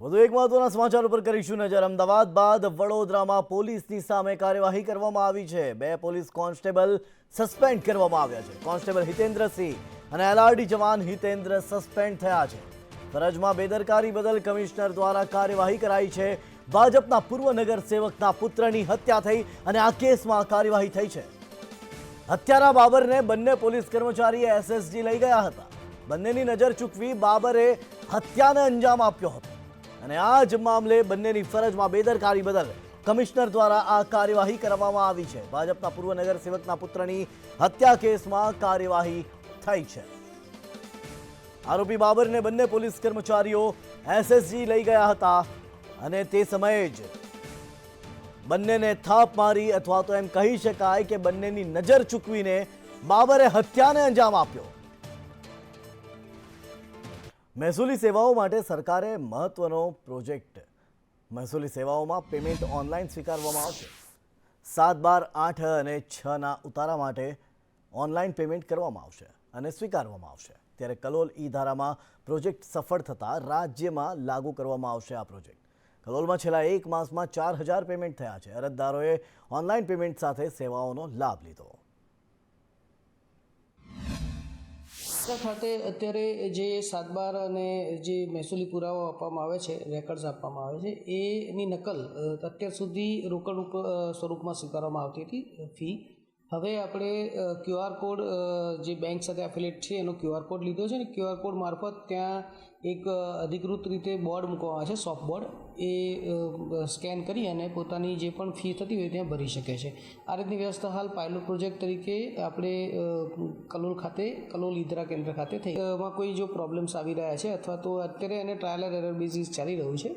વધુ એક મહત્વના સમાચાર ઉપર કરીશું નજર। અમદાવાદ બાદ વડોદરામાં પોલીસની સામે કાર્યવાહી કરવામાં આવી છે। 2 પોલીસ કોન્સ્ટેબલ સસ્પેન્ડ કરવામાં આવ્યા છે। કોન્સ્ટેબલ હિતેન્દ્રસિંહ અને એલઆરડી જવાન હિતેન્દ્ર સસ્પેન્ડ થયા છે। ફરજમાં બેદરકારી બદલ કમિશનર દ્વારા કાર્યવાહી કરાઈ છે। ભાજપના પૂર્વ નગરસેવકના પુત્રની હત્યા થઈ અને આ કેસમાં કાર્યવાહી થઈ છે। હત્યારા બાબરને બંને પોલીસ કર્મચારીએ એસએસજી લઈ ગયા હતા। બંનેની નજર ચૂકવી બાબરે હત્યાને અંજામ આપ્યો હતો અને આ જ મામલે બંનેની ફરજમાં બેદરકારી બદલ કમિશનર દ્વારા આ કાર્યવાહી કરવામાં આવી છે। ભાજપના પૂર્વ નગરસેવકના પુત્રની હત્યા કેસમાં કાર્યવાહી થઈ છે। આરોપી બાબરને બંને પોલીસ કર્મચારીઓ એસએસજી લઈ ગયા હતા અને તે સમયે જ બંનેને થાપ મારી અથવા તો એમ કહી શકાય કે બંનેની નજર ચૂકવીને બાબરે હત્યાને અંજામ આપ્યો। મહેસૂલી સેવાઓ માટે સરકારે મહત્વનો પ્રોજેક્ટ મહેસૂલી સેવાઓમાં પેમેન્ટ ઓનલાઈન સ્વીકારવામાં આવશે। 7, 12, 8 અને 6ના ઉતારા માટે ઓનલાઈન પેમેન્ટ કરવામાં આવશે અને સ્વીકારવામાં આવશે। ત્યારે કલોલ ઈ ધારામાં પ્રોજેક્ટ સફળ થતાં રાજ્યમાં લાગુ કરવામાં આવશે આ પ્રોજેક્ટ। કલોલમાં છેલ્લા 1 માસમાં 4000 પેમેન્ટ થયા છે। અરજદારોએ ઓનલાઈન પેમેન્ટ સાથે સેવાઓનો લાભ લીધો। ખાતે અત્યારે જે 7, 12 અને જે મહેસૂલી પુરાવો આપવામાં આવે છે, રેકર્ડ્સ આપવામાં આવે છે, એની નકલ અત્યાર સુધી રોકડ સ્વરૂપમાં સ્વીકારવામાં આવતી હતી ફી। હવે આપણે QR કોડ જે બેંક સાથે એફિલિએટ છે એનો QR કોડ લીધો છે અને QR કોડ મારફત ત્યાં એક અધિકૃત રીતે બોર્ડ મૂકવામાં આવે છે, સોફ્ટ બોર્ડ, એ સ્કેન કરી અને પોતાની જે પણ ફી થતી હોય ત્યાં ભરી શકે છે। આ રીતની વ્યવસ્થા હાલ પાયલોટ પ્રોજેક્ટ તરીકે આપણે કલોલ ખાતે, કલોલ ઈ-ધારા કેન્દ્ર ખાતે થઈ એમાં કોઈ જો પ્રોબ્લેમ્સ આવી રહ્યા છે અથવા તો અત્યારે એને ટ્રાયલ એન્ડ એરર બેઝિસ ચાલી રહ્યું છે,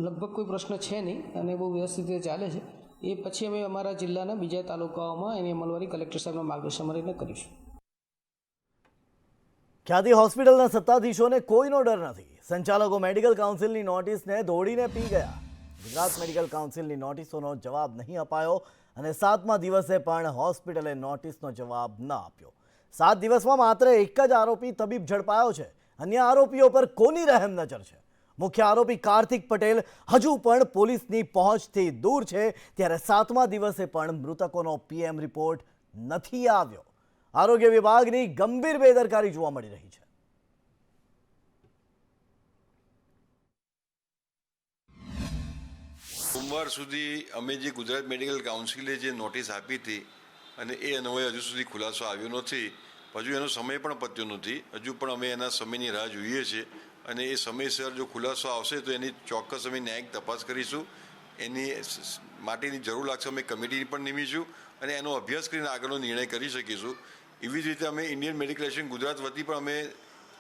લગભગ કોઈ પ્રશ્ન છે નહીં અને બહુ વ્યવસ્થિત રીતે ચાલે છે। એ પછી અમે અમારા જિલ્લાના બીજા તાલુકાઓમાં એની અમલવારી કલેક્ટર સાહેબના માર્ગદર્શન રહીને કરીશું। ખ્યાતિ હોસ્પિટલના સત્તાધીશોને કોઈનો ડર નથી। સંચાલકો મેડિકલ કાઉન્સિલની નોટિસને દોડીને પી ગયા। ગુજરાત મેડિકલ કાઉન્સિલની નોટિસોનો જવાબ નહીં અપાયો અને 7મા દિવસે પણ હોસ્પિટલે નોટિસનો જવાબ ન આપ્યો। 7 દિવસમાં માત્ર એક જ આરોપી તબીબ ઝડપાયો છે। અન્ય આરોપીઓ પર કોની રહેમ નજર છે? મુખ્ય આરોપી કાર્તિક પટેલ હજુ પણ પોલીસની પહોંચથી દૂર છે। ત્યારે 7મા દિવસે પણ મૃતકોનો PM રિપોર્ટ નથી આવ્યો। આરોગ્ય વિભાગની ગંભીર બેદરકારી જોવા મળી રહી છે। સોમવાર સુધી અમે જે ગુજરાત મેડિકલ કાઉન્સિલે જે નોટિસ આપી હતી અને એ અન્વયે હજુ સુધી ખુલાસો આવ્યો નથી। હજુ એનો સમય પણ પત્યો નથી। હજુ પણ અમે એના સમયની રાહ જોઈએ છીએ અને એ સમયસર જો ખુલાસો આવશે તો એની ચોક્કસ અમે ન્યાયિક તપાસ કરીશું। એની માટેની જરૂર લાગશે અમે કમિટી પણ નિમીશું અને એનો અભ્યાસ કરીને આગળનો નિર્ણય કરી શકીશું। એવી જ રીતે અમે ઇન્ડિયન મેડિકલ એસોસિએશન ગુજરાત વતી પણ અમે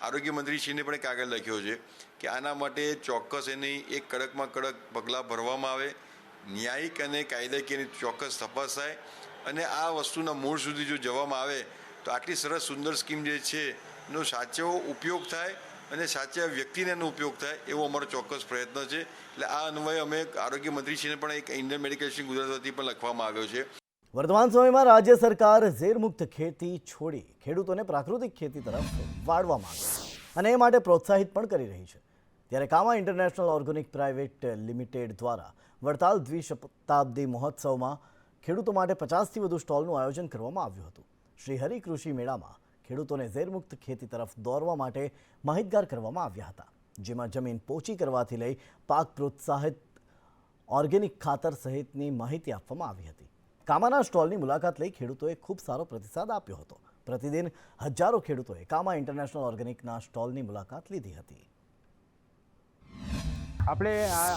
આરોગ્ય મંત્રીશ્રીને પણ એક કાગળ લખ્યો છે કે આના માટે ચોક્કસ એની એક કડકમાં કડક પગલાં ભરવામાં આવે, ન્યાયિક અને કાયદાકીયની ચોક્કસ તપાસ થાય અને આ વસ્તુના મૂળ સુધી જો જવામાં આવે તો આટલી સરસ સુંદર સ્કીમ જે છે એનો સાચો ઉપયોગ થાય અને સાચા વ્યક્તિને એનો ઉપયોગ થાય એવો અમારો ચોક્કસ પ્રયત્ન છે। એટલે આ અન્વયે અમે આરોગ્ય મંત્રીશ્રીને પણ એક ઇન્ડિયન મેડિકલ એસોસિએશન ગુજરાત વતી પણ લખવામાં આવ્યો છે। વર્તમાન સમયમાં રાજ્ય સરકાર ઝેરમુક્ત ખેતી છોડી ખેડૂતોને પ્રાકૃતિક ખેતી તરફ વાળવા માંગે છે અને એ માટે પ્રોત્સાહિત પણ કરી રહી છે। ત્યારે કામા ઇન્ટરનેશનલ ઓર્ગેનિક પ્રાઇવેટ લિમિટેડ દ્વારા વડતાલ દ્વિશતાબ્દી મહોત્સવમાં ખેડૂતો માટે 50થી વધુ સ્ટોલનું આયોજન કરવામાં આવ્યું હતું। શ્રી હરિ કૃષિ મેળામાં ખેડૂતોને ઝેરમુક્ત ખેતી તરફ દોરવા માટે માહિતગાર કરવામાં આવ્યા હતા, જેમાં જમીન પોચી કરવાથી લઈ પાક પ્રોત્સાહિત ઓર્ગેનિક ખાતર સહિતની માહિતી આપવામાં આવી હતી। કામાના સ્ટોલની મુલાકાત લઈ ખેડૂતોએ ખૂબ સારો પ્રતિસાદ આપ્યો હતો। પ્રતિદિન હજારો ખેડૂતોએ કામા ઇન્ટરનેશનલ ઓર્ગેનિકના સ્ટોલની મુલાકાત લીધી હતી। આપણે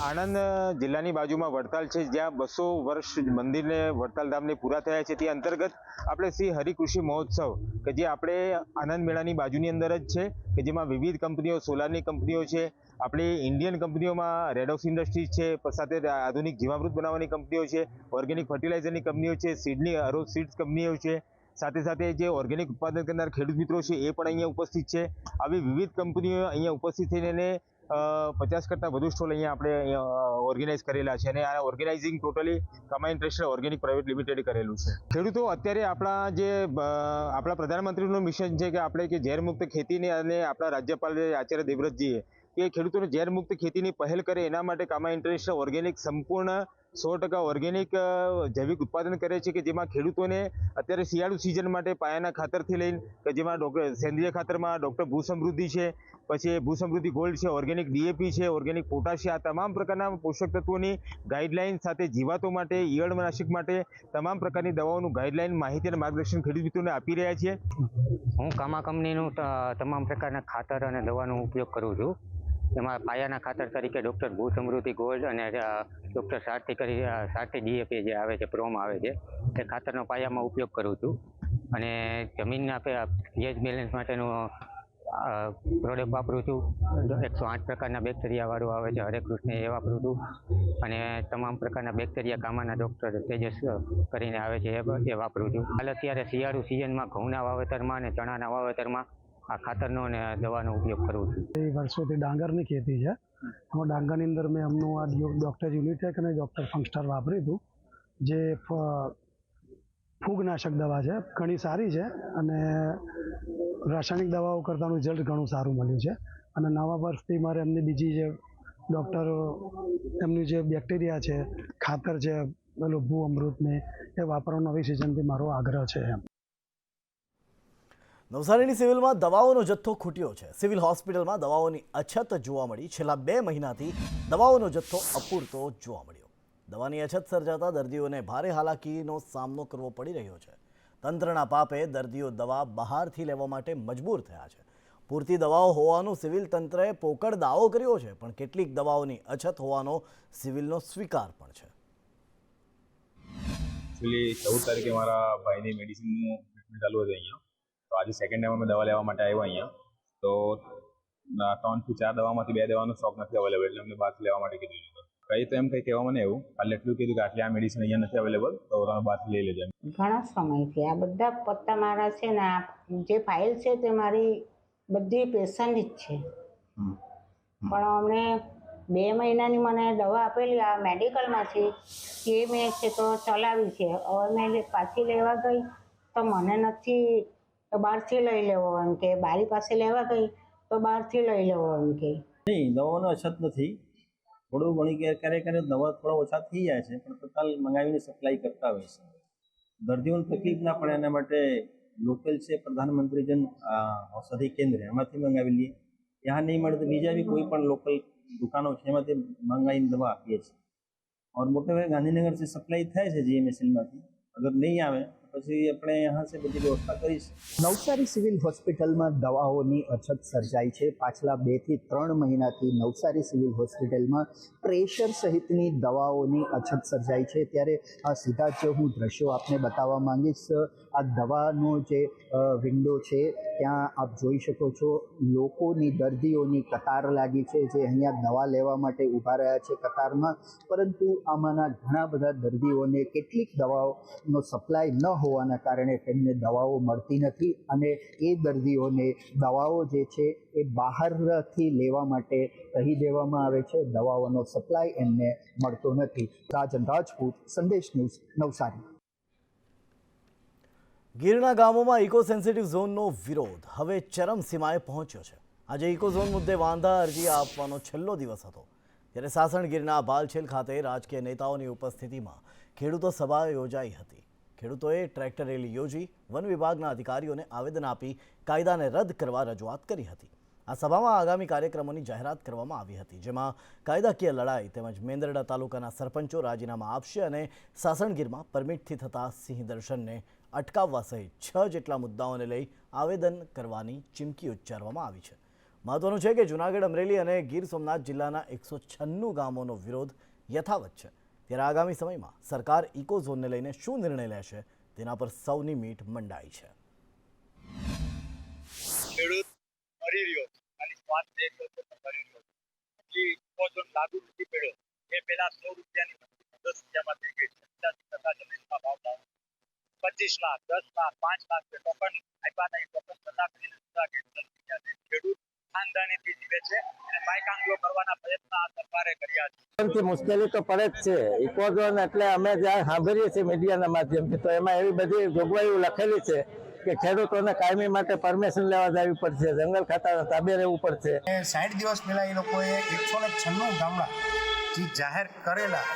આણંદ જિલ્લાની બાજુમાં વડતાલ છે, જ્યાં 200 વર્ષ મંદિરને વડતાલ ધામને પૂરા થયા છે, તે અંતર્ગત આપણે શ્રી હરિકૃષિ મહોત્સવ કે જે આપણે આનંદ મેળાની બાજુની અંદર જ છે, કે જેમાં વિવિધ કંપનીઓ, સોલારની કંપનીઓ છે, આપણી ઇન્ડિયન કંપનીઓમાં રેડોક્સ ઇન્ડસ્ટ્રીઝ છે, સાથે આધુનિક જીવામૃત બનાવવાની કંપનીઓ છે, ઓર્ગેનિક ફર્ટિલાઇઝરની કંપનીઓ છે, સીડની અરોઝ સીડ્સ કંપનીઓ છે, સાથે સાથે જે ઓર્ગેનિક ઉત્પાદન કરનાર ખેડૂત મિત્રો છે એ પણ અહીંયા ઉપસ્થિત છે। આવી વિવિધ કંપનીઓ અહીંયા ઉપસ્થિત થઈને 50 કરતાં વધુ સ્ટોલ અહીંયા આપણે ઓર્ગેનાઇઝ કરેલા છે અને આ ઓર્ગેનાઇઝિંગ ટોટલી કામા ઇન્ટરનેશનલ ઓર્ગેનિક પ્રાઇવેટ લિમિટેડે કરેલું છે। ખેડૂતો અત્યારે આપણા પ્રધાનમંત્રીનું મિશન છે કે આપણે કે ઝેરમુક્ત ખેતીને અને આપણા રાજ્યપાલ આચાર્ય દેવવ્રતજીએ કે ખેડૂતોને ઝેરમુક્ત ખેતીની પહેલ કરે. એના માટે કામા ઇન્ટરનેશનલ ઓર્ગેનિક સંપૂર્ણ 100% ઓર્ગેનિક જૈવિક ઉત્પાદન કરે છે, કે જેમાં ખેડૂતોને અત્યારે શિયાળુ સિઝન માટે પાયાના ખાતરથી લઈને કે જેમાં સેન્દ્રિય ખાતરમાં ડૉક્ટર ભૂ સમૃદ્ધિ છે, પછી ભૂ સમૃદ્ધિ ગોલ્ડ છે, ઓર્ગેનિક DAP છે, ઓર્ગેનિક પોટાશ છે, આ તમામ પ્રકારના પોષક તત્વોની ગાઈડલાઈન સાથે જીવાતો માટે, ઈયળનાશક માટે તમામ પ્રકારની દવાઓનું ગાઈડલાઈન, માહિતી અને માર્ગદર્શન ખેડૂત મિત્રોને આપી રહ્યા છીએ. હું કામા કંપનીનું તમામ પ્રકારના ખાતર અને દવાનો ઉપયોગ કરું છું. એમાં પાયાના ખાતર તરીકે ડૉક્ટર ભૂ સમૃદ્ધિ ગોલ્ડ અને ડૉક્ટર સારથી DAP જે આવે છે, પ્રોમ આવે છે, એ ખાતરનો પાયામાં ઉપયોગ કરું છું. અને જમીનના pH બેલેન્સ માટેનું પ્રોડક્ટ વાપરું છું. 108 પ્રકારના બેક્ટેરિયાવાળું આવે છે, હરેકૃષ્ણ એ વાપરું છું. અને તમામ પ્રકારના બેક્ટેરિયા કામાના ડૉક્ટર તેજસ કરીને આવે છે, એ વાપરું છું. હાલ અત્યારે શિયાળુ સિઝનમાં ઘઉંના વાવેતરમાં અને ચણાના વાવેતરમાં આ ખાતરનો અને દવાનો ઉપયોગ કરું છું. વર્ષોથી ડાંગરની ખેતી છે. એમાં ડાંગરની અંદર મેં એમનું આ ડૉક્ટર યુનિટેક અને ડૉક્ટર ફંગસ્ટાર વાપર્યું હતું, જે ફૂગનાશક દવા છે, ઘણી સારી છે અને રાસાયણિક દવાઓ કરતાં રિઝલ્ટ ઘણું સારું મળ્યું છે. અને નવા વર્ષથી મારે એમની બીજી જે ડૉક્ટર એમની જે બેક્ટેરિયા છે, ખાતર છે, પેલું ભૂ અમૃતને એ વાપરવાનો નવી સિઝનથી મારો આગ્રહ છે. નવસારીની સિવિલમાં દવાઓનો જથ્થો ખૂટ્યો છે. સિવિલ હોસ્પિટલમાં દવાઓની અછત જોવા મળી. છેલ્લા 2 મહિનાથી દવાઓનો જથ્થો અપૂરતો જોવા મળ્યો. દવાની અછત સર્જાતા દર્દીઓને ભારે હાલાકીનો સામનો કરવો પડી રહ્યો છે. તંત્રના પાપે દર્દીઓ દવા બહારથી લેવા માટે મજબૂર થયા છે. પૂરતી દવાઓ હોવાનો સિવિલ તંત્રએ પોકળ દાવો કર્યો છે, પણ કેટલીક દવાઓની અછત હોવાનો સિવિલનો સ્વીકાર પણ છે. એકચ્યુઅલી 14 તારીખે મારા ભાઈની મેડિસિનનું ટ્રીટમેન્ટ ચાલુ હતું અહીંયા, તો આજે સેકન્ડ ટાઈમ અમે દવા લેવા માટે આવ્યા અહીંયા. તો 3 થી 4 દવામાંથી 2 દવાનો સ્ટોક નથી અવેલેબલ, એટલે અમને બહારથી લેવા માટે કીધું. કંઈ તો એમ કંઈ કહેવા મને એવું, કાલે એટલું કીધું કે આટલી આ મેડિસિન અહીંયા નથી અવેલેબલ, તો તમે બહારથી લઈ લેજો. ઘણા સમયથી આ બધા પત્તા મારા છે ને, આ જે ફાઇલ છે તે મારી બધી પેશન્ટ જ છે. પણ અમને 2 મહિનાની મને દવા આપેલી આ મેડિકલમાંથી, એ મેં છે તો ચલાવી છે. હવે મેં પાછી લેવા ગઈ તો મને નથી, તો બહારથી લઈ લેવો એમ કે. બારી પાસે લેવા ગઈ તો બહારથી લઈ લેવો એમ કે. નહીં, દવાનો અછત નથી. થોડું ઘણી ક્યારેક દવા થોડા ઓછા થઈ જાય છે, પણ તત્કાલ મંગાવીને સપ્લાય કરતા હોય છે. દર્દીઓને તકલીફ ના પડે એના માટે લોકલ છે પ્રધાનમંત્રી જન ઔષધિ કેન્દ્ર, એમાંથી મંગાવી લઈએ. ત્યાં નહીં મળે તો બીજા બી કોઈ પણ લોકલ દુકાનો છે એમાંથી મંગાવીને દવા આપીએ છીએ. और મોટે ભાગે ગાંધીનગર से સપ્લાય થાય છે GMSLમાંથી. અગર નહીં આવે પછી આપણે यहाँ से બધી વ્યવસ્થા કરી છે. નવસારી સિવિલ હોસ્પિટલમાં દવાઓની અછત સર્જાઈ છે. પાછલા 2 થી 3 મહિનાથી નવસારી સિવિલ હોસ્પિટલમાં પ્રેશર સહિતની દવાઓની અછત સર્જાઈ છે. ત્યારે આ સીધા જ હું દ્રશ્યો આપને બતાવવા માંગીશ. આ દવાનો જે વિન્ડો છે ત્યાં આપ જોઈ શકો છો, લોકોની, દર્દીઓની કતાર લાગી છે, જે અહીંયા દવા લેવા માટે ઊભા રહ્યા છે કતારમાં. પરંતુ આમાંના ઘણા બધા દર્દીઓને કેટલીક દવાઓનો સપ્લાય ન હોવાના કારણે તેમને દવાઓ મળતી નથી, અને એ દર્દીઓને દવાઓ જે છે એ બહારથી લેવા માટે કહી દેવામાં આવે છે. દવાઓનો સપ્લાય એમને મળતો નથી. રાજન રાજપૂત, સંદેશ ન્યૂઝ, નવસારી. ગીરના ગામોમાં ઇકો સેન્સિટિવ ઝોનનો વિરોધ હવે ચરમસીમાએ પહોંચ્યો છે. આજે ઇકો ઝોન મુદ્દે વાંધા અરજી આપવાનો છેલ્લો દિવસ હતો, ત્યારે સાસણગીરના બાલછેલ ખાતે રાજકીય નેતાઓની ઉપસ્થિતિમાં ખેડૂતો સભા યોજાઈ હતી. ખેડૂતોએ ટ્રેક્ટર રેલી યોજી વન વિભાગના અધિકારીઓને આવેદન આપી કાયદાને રદ કરવા રજૂઆત કરી હતી. આ સભામાં આગામી કાર્યક્રમોની જાહેરાત કરવામાં આવી હતી, જેમાં કાયદાકીય લડાઈ તેમજ મેંદરડા તાલુકાના સરપંચો રાજીનામા આપશે અને સાસણગીરમાં પરમિટથી થતા સિંહ દર્શનને અટકાવવા સહિત 6 જેટલા મુદ્દાઓને લઈ આવેદન કરવાની ચીમકી ઉચ્ચારવામાં આવી છે. મહત્વનું છે કે જૂનાગઢ, અમરેલી અને ગીર સોમનાથ જિલ્લાના 196 ગામોનો વિરોધ યથાવત છે. ત્યારે આગામી સમયમાં સરકાર ઇકો ઝોનને લઈને શું નિર્ણય લેશે તેના પર સૌની મીટ મંડાઈ છે. ખેડૂત મરી રહ્યો અને શ્વાસ લે તો મરી રહ્યો. જે ઇકો ઝોન લાગુ નથી પડ્યો એ પહેલા 100 રૂપિયાની વસ્તુ 10 રૂપિયામાં થઈ ગઈ. 85% જમીનના ભાવ ડાઉન, 25 લાખ, 10 લાખ, 5 લાખ ટોકન આપ્યા નહીં. ટોકન બધા કરીને ખેડૂત ખાનદાનીથી જીવે છે અને બાયકાંગલો કરવાના પ્રયત્ન આ સરકારે કર્યા છે. મુશ્કેલી તો પડે જ છે. ઇકો ઝોન એટલે અમે જ્યાં સાંભળીએ છીએ મીડિયાના માધ્યમથી, તો એમાં એવી બધી જોગવાઈઓ લખેલી છે કે ખેડૂતોને કાયમી માટે પરમિશન લેવા જવી પડશે, જંગલ ખાતાના તાબે રહેવું પડશે. 60 દિવસ પહેલાં એ લોકોએ 196 ગામડા જે જાહેર કરેલા,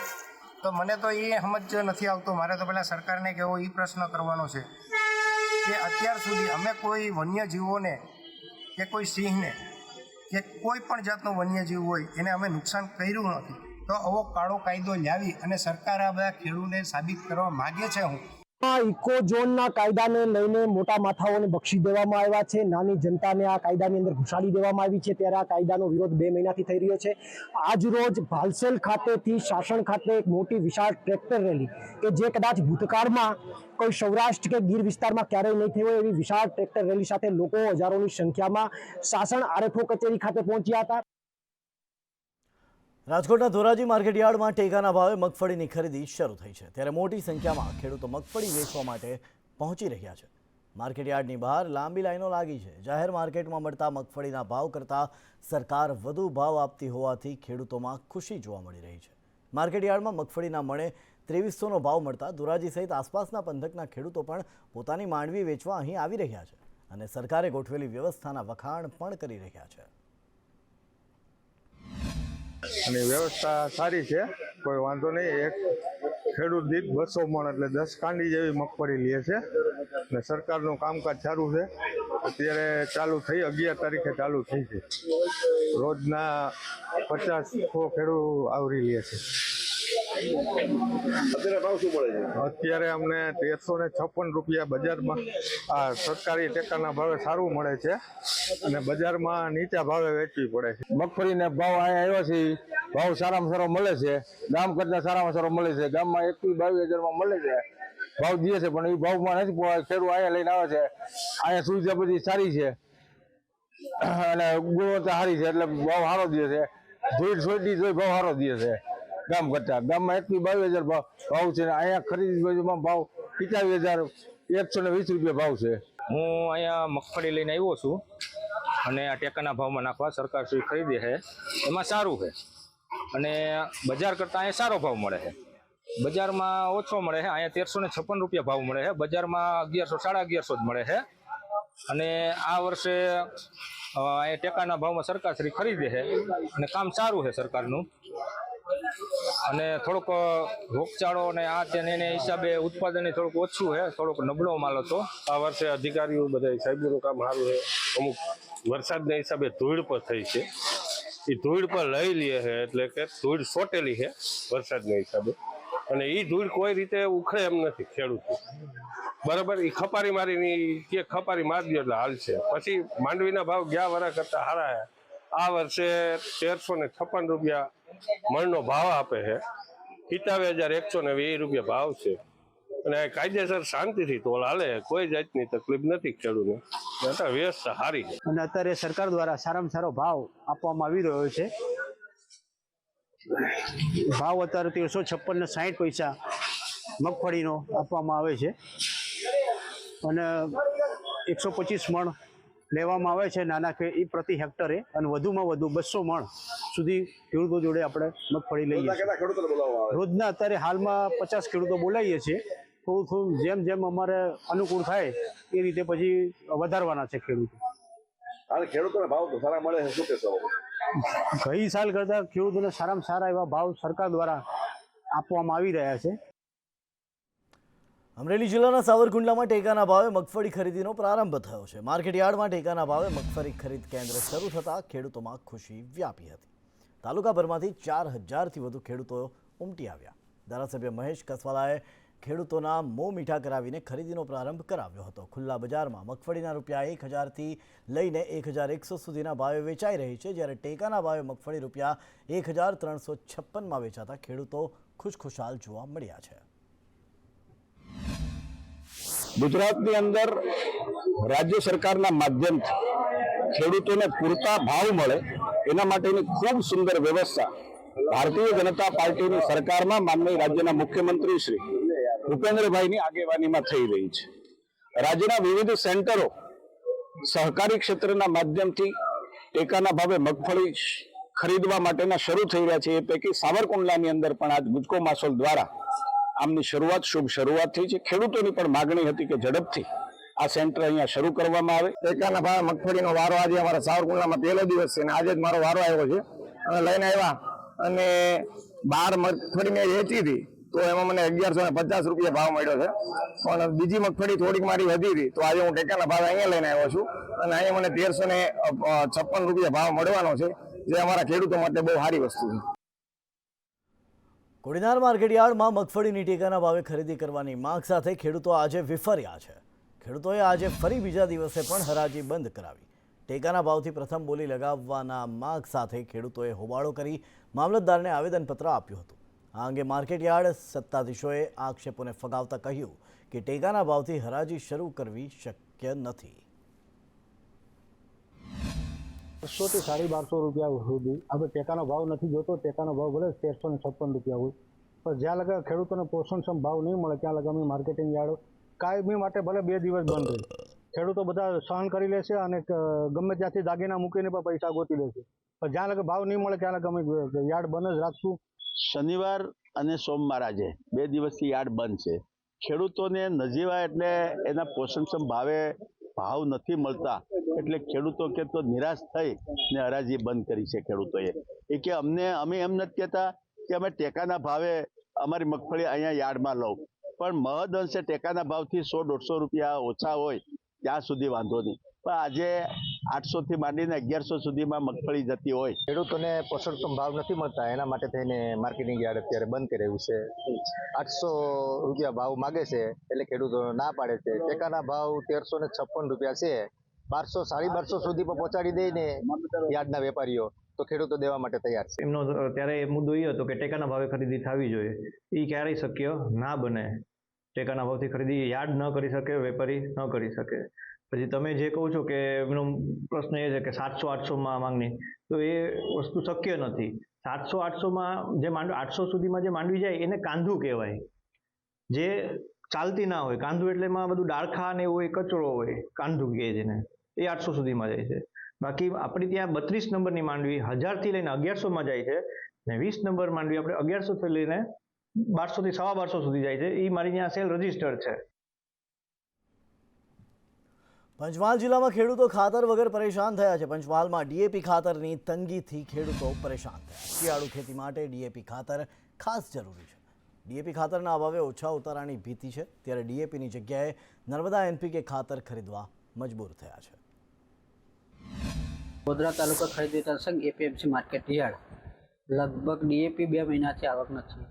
તો મને તો એ સમજ નથી આવતો. મારે તો પહેલાં સરકારને કેવો એ પ્રશ્ન કરવાનો છે કે અત્યાર સુધી અમે કોઈ વન્યજીવોને કે કોઈ સિંહને કે કોઈ પણ જાતનો વન્યજીવ હોય એને અમે નુકસાન કર્યું નથી. તો આવો કાળો કાયદો લાવી અને સરકાર આ બધા ખેડૂતને સાબિત કરવા માગે છે. ઇકો ઝોનના કાયદાને લઈને મોટા માથાઓને બક્ષી દેવામાં આવ્યા છે, નાની જનતાને આ કાયદાની અંદર ઘુસાડી દેવામાં આવી છે. ત્યારે આ કાયદાનો વિરોધ 2 મહિનાથી થઈ રહ્યો છે. આજ રોજ ભાલસેલ ખાતેથી શાસન ખાતે એક મોટી વિશાળ ટ્રેક્ટર રેલી કે જે કદાચ ભૂતકાળમાં કોઈ સૌરાષ્ટ્ર કે ગીર વિસ્તારમાં ક્યારેય નહીં થઈ હોય એવી વિશાળ ટ્રેક્ટર રેલી સાથે લોકો હજારોની સંખ્યામાં શાસન આરએફઓ કચેરી ખાતે પહોંચ્યા હતા. રાજકોટના ધોરાજી માર્કેટયાર્ડમાં ટેકાના ભાવે મગફળીની ખરીદી શરૂ થઈ છે. ત્યારે મોટી સંખ્યામાં ખેડૂતો મગફળી વેચવા માટે પહોંચી રહ્યા છે. માર્કેટયાર્ડની બહાર લાંબી લાઈનો લાગી છે. જાહેર માર્કેટમાં મળતા મગફળીના ભાવ કરતાં સરકાર વધુ ભાવ આપતી હોવાથી ખેડૂતોમાં ખુશી જોવા મળી રહી છે. માર્કેટયાર્ડમાં મગફળીના મણે 2300નો ભાવ મળતા ધોરાજી સહિત આસપાસના પંથકના ખેડૂતો પણ પોતાની માંડવી વેચવા અહીં આવી રહ્યા છે અને સરકારે ગોઠવેલી વ્યવસ્થાના વખાણ પણ કરી રહ્યા છે. અને વ્યવસ્થા સારી છે, કોઈ વાંધો નહીં. એક ખેડૂત દીઠ 200 મણ એટલે 10 કાંડી જેવી મગફળી લે છે અને સરકારનું કામકાજ સારું છે. અત્યારે ચાલુ થઈ 11 તારીખે ચાલુ થઈ છે. રોજના 50 ખેડૂત આવરી લે છે. અત્યારે ભાવ શું મળે છે? અત્યારે અમને 1356 રૂપિયા બજારમાં આ સરકારી ટેકાના ભાવે સારું મળે છે અને બજારમાં નીચા ભાવે વેચવી પડે છે. મગફળીને ભાવ અહીંયા આવ્યો છે, ભાવ સારામાં સારો મળે છે, ગામ કરતાં સારામાં સારો મળે છે. ગામમાં 21-22 હજારમાં મળે છે, ભાવ દે છે, પણ એ ભાવમાં નથી પોવાય. ખેડૂત અહીંયા લઈને આવે છે. અહીંયા સુવિધા બધી સારી છે અને ગુણવત્તા સારી છે, એટલે ભાવ સારો દે છે. ધૂળ છોડી જોઈ ભાવ સારો દે છે ગામ કરતાં. ગામમાં 21-22 હજાર ભાવ છે, અહીંયા ખરીદી બાજુમાં ભાવ 45,120 રૂપિયા ભાવ છે. હું અહીંયા મગફળી લઈને આવ્યો છું અને આ ટેકાના ભાવમાં નાખવા સરકાર શ્રી ખરીદે છે, એમાં સારું છે અને બજાર કરતાં અહીંયા સારો ભાવ મળે છે. બજારમાં ઓછો મળે છે, અહીંયા 1356 રૂપિયા ભાવ મળે છે, બજારમાં 1100-1150 જ મળે છે. અને આ વર્ષે અહીંયા ટેકાના ભાવમાં સરકાર શ્રી ખરીદે છે અને કામ સારું છે સરકારનું. અને થોડોક રોગચાળો અને આ તેને એને હિસાબે ઉત્પાદન થોડુંક ઓછું છે, થોડોક નબળો માલ હતો. આ વર્ષે અધિકારીઓ બધા સાહેબોનું કામ સારું છે. અમુક વરસાદના હિસાબે ધૂળ પર થઈ છે, એ ધૂળ પર લઈ લે છે, એટલે કે ધૂળ સોટેલી છે વરસાદના હિસાબે, અને એ ધૂળ કોઈ રીતે ઉખડે એમ નથી ખેડૂત બરાબર. એ ખપારી મારીની કે ખપારી મારી દો એટલે હાલ છે. પછી માંડવીના ભાવ ગયા વર્ષ કરતા સારા છે. આ વર્ષે 1356 રૂપિયા મણનો ભાવ આપે છે, 47,120 રૂપિયા ભાવ છે અને કાયદેસર શાંતિથી તોલ હાલે, કોઈ જાતની તકલીફ નથી ખેડૂતને. વ્યવસ્થા સારી છે અને અત્યારે સરકાર દ્વારા સારામાં સારો ભાવ આપવામાં આવી રહ્યો છે. ભાવ અત્યારે 1356 ને 60 પૈસા મગફળીનો આપવામાં આવે છે અને 125 મણ લેવામાં આવે છે નાના એ પ્રતિ હેક્ટરે, અને વધુમાં વધુ 200 મણ સુધી ખેડૂતો જોડે આપણે મગફળી લઈએ છીએ. રોજના અત્યારે હાલમાં 50 ખેડૂતો બોલાવીએ છીએ. થોડું જેમ જેમ અમારે અનુકૂળ થાય એ રીતે પછી વધારવાના છે ખેડૂતો. ખેડૂતોને ભાવ સારા મળે છે, શું કહેશો? ગઈ સાલ કરતાં ખેડૂતોને સારામાં સારા એવા ભાવ સરકાર દ્વારા આપવામાં આવી રહ્યા છે. અમરેલી જિલ્લાના સાવરકુંડલામાં ટેકાના ભાવે મગફળી ખરીદીનો પ્રારંભ થયો છે. માર્કેટયાર્ડમાં ટેકાના ભાવે મગફળી ખરીદ કેન્દ્ર શરૂ થતાં ખેડૂતોમાં ખુશી વ્યાપી હતી. તાલુકાભરમાંથી 4000થી વધુ ખેડૂતો ઉમટી આવ્યા. ધારાસભ્ય મહેશ કસવાલાએ ખેડૂતોના મોં મીઠા કરાવીને ખરીદીનો પ્રારંભ કરાવ્યો હતો. ખુલ્લા બજારમાં મગફળીના રૂપિયા 1000થી લઈને 1100 સુધીના ભાવે વેચાઈ રહી છે, જ્યારે ટેકાના ભાવે મગફળી રૂપિયા 1356માં વેચાતા ખેડૂતો ખુશખુશાલ જોવા મળ્યા છે. ગુજરાતની અંદર રાજ્ય સરકારના માધ્યમથી ખેડૂતોને પૂરતા ભાવ મળે એના માટેની ખૂબ સુંદર વ્યવસ્થા ભારતીય જનતા પાર્ટીની સરકારમાં માનનીય રાજ્યના મુખ્યમંત્રી શ્રી ભૂપેન્દ્રભાઈની આગેવાનીમાં થઈ રહી છે. રાજ્યના વિવિધ સેન્ટરો સહકારી ક્ષેત્રના માધ્યમથી ટેકાના ભાવે મગફળી ખરીદવા માટેના શરૂ થઈ રહ્યા છે. એ પૈકી સાવરકુંડલાની અંદર પણ આજ ગુજકો માસોલ દ્વારા આમની શુભ શરૂઆત થઈ છે. ખેડૂતોની પણ માગણી હતી કે ઝડપથી આ સેન્ટર અહીંયા શરૂ કરવામાં આવે. ટેકાના ભાવે મગફળીનો વારો આજે અમારા સાવરકુંડલામાં પહેલો દિવસ છે અને આજે જ મારો વારો આવ્યો છે. અને લઈને આવ્યા અને 12 મગફળી મેં વેચી હતી તો એમાં મને 1150 રૂપિયા ભાવ મળ્યો છે. પણ બીજી મગફળી થોડીક મારી વધી હતી તો આજે હું ટેકાના ભાવે અહીંયા લઈને આવ્યો છું અને અહીંયા મને 1356 રૂપિયા ભાવ મળવાનો છે, જે અમારા ખેડૂતો માટે બહુ સારી વસ્તુ છે. કોડીનાર માર્કેટયાર્ડમાં મગફળીની ટેકાના ભાવે ખરીદી કરવાની માંગ સાથે ખેડૂતો આજે વિફર્યા છે. ખેડૂતોએ આજે ફરી બીજા દિવસે પણ હરાજી બંધ કરાવી. ટેકાના ભાવથી પ્રથમ બોલી લગાવવાના માંગ સાથે ખેડૂતોએ હોબાળો કરી મામલતદારને આવેદનપત્ર આપ્યું હતું. આ અંગે માર્કેટયાર્ડ સત્તાધીશોએ આક્ષેપોને ફગાવતા કહ્યું કે ટેકાના ભાવથી હરાજી શરૂ કરવી શક્ય નથી. 200 થી 1250 રૂપિયા સુધી આપણે ટેકાનો ભાવ નથી જોતો. ટેકાનો ભાવ ભલે 1356 રૂપિયા હોય, પણ જ્યાં લગા ખેડૂતોને પોષણક્ષમ ભાવ નહીં મળે ત્યાં લગા અમે માર્કેટિંગ યાર્ડ કાયમી માટે ભલે 2 દિવસ બંધ રહે. ખેડૂતો બધા સહન કરી લેશે અને ગમે ત્યાંથી દાગીના મૂકીને પણ પૈસા ગોતી લેશે, પણ જ્યાં લગા ભાવ નહીં મળે ત્યાં લગા અમે યાર્ડ બંધ જ રાખશું. શનિવાર અને સોમવાર આજે 2 દિવસથી યાર્ડ બંધ છે. ખેડૂતોને નજીવા એટલે એના પોષણક્ષમ ભાવે ભાવ નથી મળતા એટલે ખેડૂતો કે તો નિરાશ થઈ ને હરાજી બંધ કરી છે ખેડૂતોએ. એ કે અમે એમ નથી કહેતા કે અમે ટેકાના ભાવે અમારી મગફળી અહીંયા યાર્ડમાં લઉં, પણ મહદ અંશે ટેકાના ભાવથી 100-150 રૂપિયા ઓછા હોય ત્યાં સુધી વાંધો નહીં, પણ આજે 800 થી માંડીને 1100 સુધીમાં મગફળી જતી હોય. ખેડૂતોને પોષણક્ષમ ભાવ નથી મળતા એના માટે થઈને માર્કેટિંગ યાર્ડ અત્યારે બંધ કરેલું છે. 800 રૂપિયા ભાવ માગે છે એટલે ખેડૂતો ના પાડે છે. ટેકાના ભાવ 1356 રૂપિયા છે. 1200 1250 સુધી પણ પહોંચાડી દઈને યાર્ડના વેપારીઓ તો ખેડૂતો દેવા માટે તૈયાર છે. એમનો ત્યારે મુદ્દો એ હતો કે ટેકાના ભાવે ખરીદી થવી જોઈએ. એ ક્યારેય શક્ય ના બને. ટેકાના ભાવથી ખરીદી યાર્ડ ન કરી શકે, વેપારી ન કરી શકે. પછી તમે જે કહો છો કે એમનો પ્રશ્ન એ છે કે 700-800માં માંગણી, તો એ વસ્તુ શક્ય નથી. 700-800માં જે 800 સુધીમાં જે માંડવી જાય એને કાંધું કહેવાય, જે ચાલતી ના હોય. કાંધું એટલે એમાં બધું ડાળખા ને એવું કચરો હોય, કાંધું કહે છે ને, એ 800 સુધીમાં જાય છે. બાકી આપણી ત્યાં 32 નંબરની માંડવી 1000 થી લઈને 1100માં જાય છે ને 20 નંબર માંડવી આપણે 1100 થી લઈને 1200 થી 1250 સુધી જાય છે. એ મારી ત્યાં સેલ રજીસ્ટર છે. પંચમહાલ જિલ્લામાં ખેડૂતો ખાતર વગર પરેશાન થયા છે. પંચમહાલમાં ડીએપી ખાતરની તંગીથી ખેડૂતો પરેશાન થયા. શિયાળુ ખેતી માટે ડીએપી ખાતર ખાસ જરૂરી છે. ડીએપી ખાતરના અભાવે ઓછા ઉતારાની ભીતિ છે, ત્યારે ડીએપીની જગ્યાએ નર્મદા એનપીકે ખાતર ખરીદવા મજબૂર થયા છે. ગોધરા તાલુકા ખરીદી સંઘ એપીએમસી માર્કેટ યાર્ડ લગભગ ડીએપી 2 મહિનાથી આવક નથી.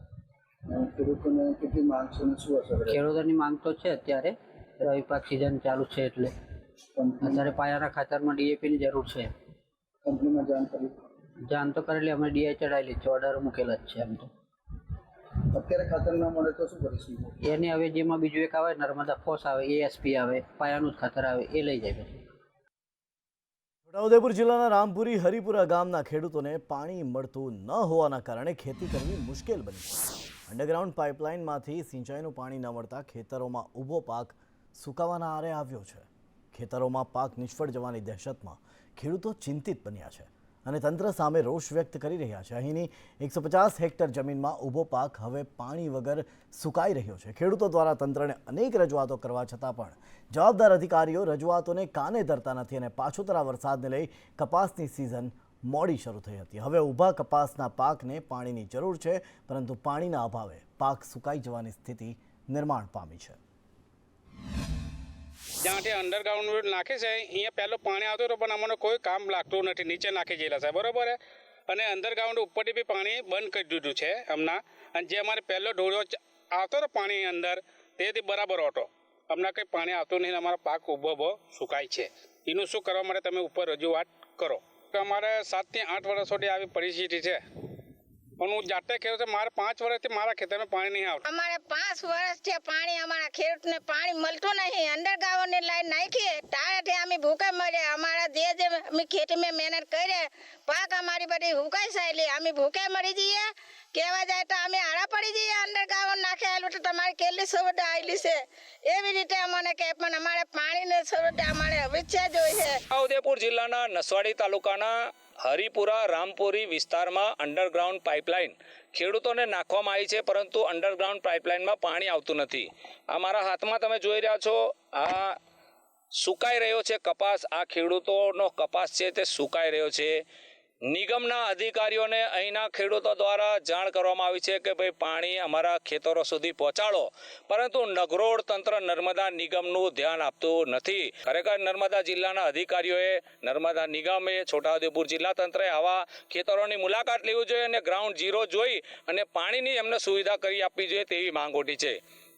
ખેડૂતોને કેટલી માંગ છે? શું અસર? ખેડૂતોની માંગ તો છે અત્યારે, રવિ પાક સિઝન ચાલુ છે એટલે અત્યારે પાયાના ખાતરમાં ડીએપીની જરૂર છે. કંપનીમાં જાણ તો કરેલી, અમે ડીઆઈ ચડાવેલી છે, ઓર્ડર મૂકેલા જ છે. એમ તો અત્યારે ખાતર ના મળે તો શું કરીશું? એની હવે જેમાં બીજું એક આવે નર્મદા ફોસ આવે, એએસપી આવે, પાયાનું જ ખાતર આવે એ લઈ જાય. પછી છોટાઉદેપુર જિલ્લાના રામપુરી હરિપુરા ગામના ખેડૂતોને પાણી મળતું ન હોવાના કારણે ખેતી કરવી મુશ્કેલ બની છે. અંડરગ્રાઉન્ડ પાઇપલાઇનમાંથી સિંચાઈનું પાણી ન મળતા ખેતરોમાં ઊભો પાક સુકાવાના આરે આવ્યો છે. ખેતરોમાં પાક નિષ્ફળ જવાની દહેશતમાં ખેડૂતો ચિંતિત બન્યા છે અને તંત્ર સામે રોષ વ્યક્ત કરી રહ્યા છે. અહીંની 150 હેક્ટર જમીનમાં ઊભો પાક હવે પાણી વગર સુકાઈ રહ્યો છે. ખેડૂતો દ્વારા તંત્રને અનેક રજૂઆતો કરવા છતાં પણ જવાબદાર અધિકારીઓ રજૂઆતોને કાને ધરતા નથી અને પાછોતરા વરસાદને લઈ કપાસની સિઝન મોડી શરૂ થઈ હતી. હવે ઊભા કપાસના પાકને પાણીની જરૂર છે, પરંતુ પાણીના અભાવે પાક સુકાઈ જવાની સ્થિતિ નિર્માણ પામી છે. જ્યાંથી અંડરગ્રાઉન્ડ નાખે છે અહીંયા પહેલું પાણી આવતું હતું, પણ અમને કોઈ કામ લાગતું નથી. નીચે નાખી ગયેલા છે, બરોબર. અને અંડરગ્રાઉન્ડ ઉપરથી બી પાણી બંધ કરી દીધું છે હમણાં. અને જે અમારે પહેલો ઢોળો આવતો હતો પાણી અંદર તેથી બરાબર હતો. હમણાં કંઈ પાણી આવતું નહીં, અમારો પાક ઊભો સુકાય છે. એનું શું કરવા માટે તમે ઉપર રજૂઆત કરો. અમારે 7 થી 8 વર્ષ સુધી આવી પરિસ્થિતિ છે, પણ હું જાતે ખેડૂત છું. મારે 5 વર્ષથી મારા ખેતરમાં પાણી નહીં આવતું. અમારે 5 વર્ષથી પાણી અમારા ખેડૂતને પાણી મળતું નહીં. અંડરગ્રાઉન્ડની લાઈન નાખીએ તારેથી અમે ભૂખે મરે. અમારા જે અમે ખેતીમાં મહેનત કરીએ પાક અમારી બધી હુકાઈ સાયેલી, અમે ભૂખે મરી જઈએ. કહેવા જાય તો અમે આડા પડી જઈએ. અંડરગ્રાઉન્ડ નાખેલું તો તમારી કેટલી સુવિધા આવેલી છે એવી રીતે અમને કહે, પણ અમારે પાણીની સુવિધા અમારે હવે જ જોઈએ. છોટાઉદેપુર જિલ્લાના નસવાડી તાલુકાના હરિપુરા રામપુરી વિસ્તારમાં અંડરગ્રાઉન્ડ પાઇપલાઇન ખેડૂતોને નાખવામાં આવી છે, પરંતુ અંડરગ્રાઉન્ડ પાઇપલાઇનમાં પાણી આવતું નથી. આ મારા હાથમાં તમે જોઈ રહ્યા છો, આ સુકાઈ રહ્યો છે કપાસ. આ ખેડૂતોનો કપાસ છે તે સુકાઈ રહ્યો છે. નિગમના અધિકારીઓને અહીંના ખેડૂતો દ્વારા જાણ કરવામાં આવી છે કે ભાઈ પાણી અમારા ખેતરો સુધી પહોંચાડો, પરંતુ નગરોળ તંત્ર નર્મદા નિગમનું ધ્યાન આપતું નથી. ખરેખર નર્મદા જિલ્લાના અધિકારીઓએ, નર્મદા નિગમે, છોટાઉદેપુર જિલ્લા તંત્રએ આવા ખેતરોની મુલાકાત લેવી જોઈએ અને ગ્રાઉન્ડ ઝીરો જોઈ અને પાણીની એમને સુવિધા કરી આપવી જોઈએ તેવી માંગ ઉઠી છે.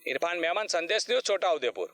ઇરફાન મેમન, સંદેશ ન્યૂઝ, છોટાઉદેપુર.